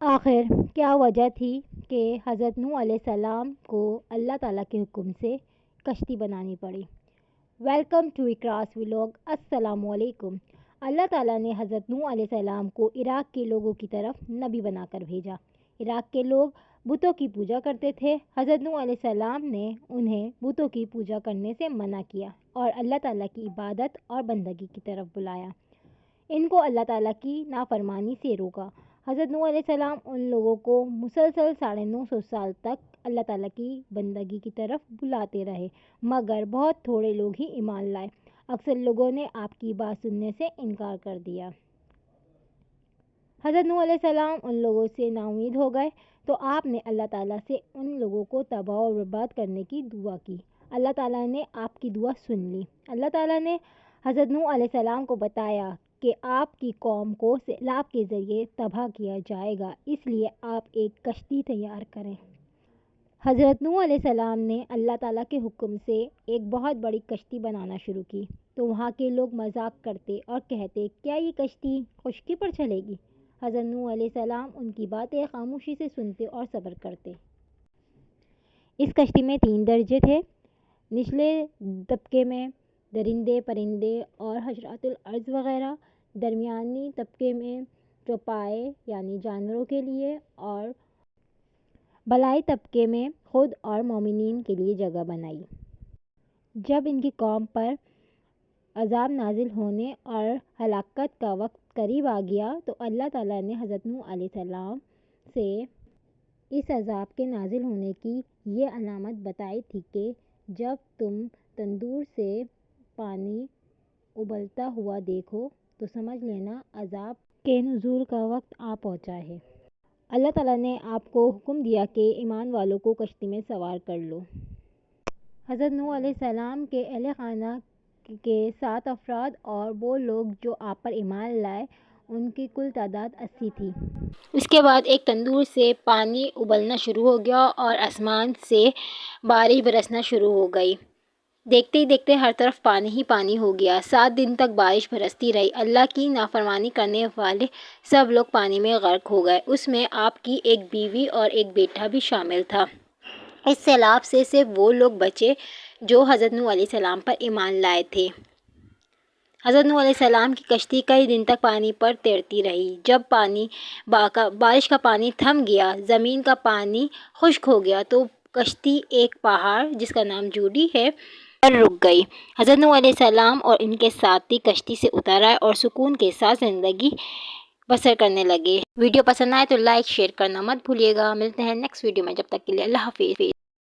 آخر کیا وجہ تھی کہ حضرت نوح علیہ السلام کو اللہ تعالیٰ کے حکم سے کشتی بنانی پڑی؟ Welcome to Iqra's vlog. السلام علیکم۔ اللہ تعالیٰ نے حضرت نوح علیہ السلام کو عراق کے لوگوں کی طرف نبی بنا کر بھیجا۔ عراق کے لوگ بتوں کی پوجا کرتے تھے۔ حضرت نوح علیہ السلام نے انہیں بتوں کی پوجا کرنے سے منع کیا اور اللہ تعالیٰ کی عبادت اور بندگی کی طرف بلایا۔ ان کو اللہ تعالیٰ کی نافرمانی سے روکا۔ حضرت نوح علیہ السلام ان لوگوں کو مسلسل 950 سال تک اللہ تعالیٰ کی بندگی کی طرف بلاتے رہے، مگر بہت تھوڑے لوگ ہی ایمان لائے۔ اکثر لوگوں نے آپ کی بات سننے سے انکار کر دیا۔ حضرت نوح علیہ السلام ان لوگوں سے نا امید ہو گئے تو آپ نے اللہ تعالیٰ سے ان لوگوں کو تباہ و برباد کرنے کی دعا کی۔ اللہ تعالیٰ نے آپ کی دعا سن لی۔ اللہ تعالیٰ نے حضرت نوح علیہ السلام کو بتایا کہ آپ کی قوم کو سیلاب کے ذریعے تباہ کیا جائے گا، اس لیے آپ ایک کشتی تیار کریں۔ حضرت نوح علیہ السلام نے اللہ تعالیٰ کے حکم سے ایک بہت بڑی کشتی بنانا شروع کی تو وہاں کے لوگ مذاق کرتے اور کہتے، کیا یہ کشتی خشکی پر چلے گی؟ حضرت نوح علیہ السلام ان کی باتیں خاموشی سے سنتے اور صبر کرتے۔ اس کشتی میں 3 درجے تھے۔ نچلے طبقے میں درندے، پرندے اور حشرات الارض وغیرہ، درمیانی طبقے میں چوپائے یعنی جانوروں کے لیے، اور بالائی طبقے میں خود اور مومنین کے لیے جگہ بنائی۔ جب ان کی قوم پر عذاب نازل ہونے اور ہلاکت کا وقت قریب آ گیا تو اللہ تعالیٰ نے حضرت نوح علیہ السلام سے اس عذاب کے نازل ہونے کی یہ علامت بتائی تھی کہ جب تم تندور سے پانی ابلتا ہوا دیکھو تو سمجھ لینا عذاب کے نزول کا وقت آ پہنچا ہے۔ اللہ تعالیٰ نے آپ کو حکم دیا کہ ایمان والوں کو کشتی میں سوار کر لو۔ حضرت نوح علیہ السلام کے اہل خانہ کے 7 افراد اور وہ لوگ جو آپ پر ایمان لائے ان کی کل تعداد 80 تھی۔ اس کے بعد ایک تندور سے پانی ابلنا شروع ہو گیا اور آسمان سے بارش برسنا شروع ہو گئی۔ دیکھتے ہی دیکھتے ہر طرف پانی ہی پانی ہو گیا۔ 7 دن تک بارش برستی رہی۔ اللہ کی نافرمانی کرنے والے سب لوگ پانی میں غرق ہو گئے۔ اس میں آپ کی ایک بیوی اور ایک بیٹا بھی شامل تھا۔ اس سیلاب سے صرف وہ لوگ بچے جو حضرت نوح علیہ السلام پر ایمان لائے تھے۔ حضرت نوح علیہ السلام کی کشتی کئی دن تک پانی پر تیرتی رہی۔ جب بارش کا پانی تھم گیا، زمین کا پانی خشک ہو گیا تو کشتی ایک پہاڑ جس کا نام جوڈی ہے پر رک گئی۔ حضرت نوح علیہ السلام اور ان کے ساتھی کشتی سے اتر آئے اور سکون کے ساتھ زندگی بسر کرنے لگے۔ ویڈیو پسند آئے تو لائک شیئر کرنا مت بھولیے گا۔ ملتے ہیں نیکسٹ ویڈیو میں، جب تک کے لیے اللہ حافظ۔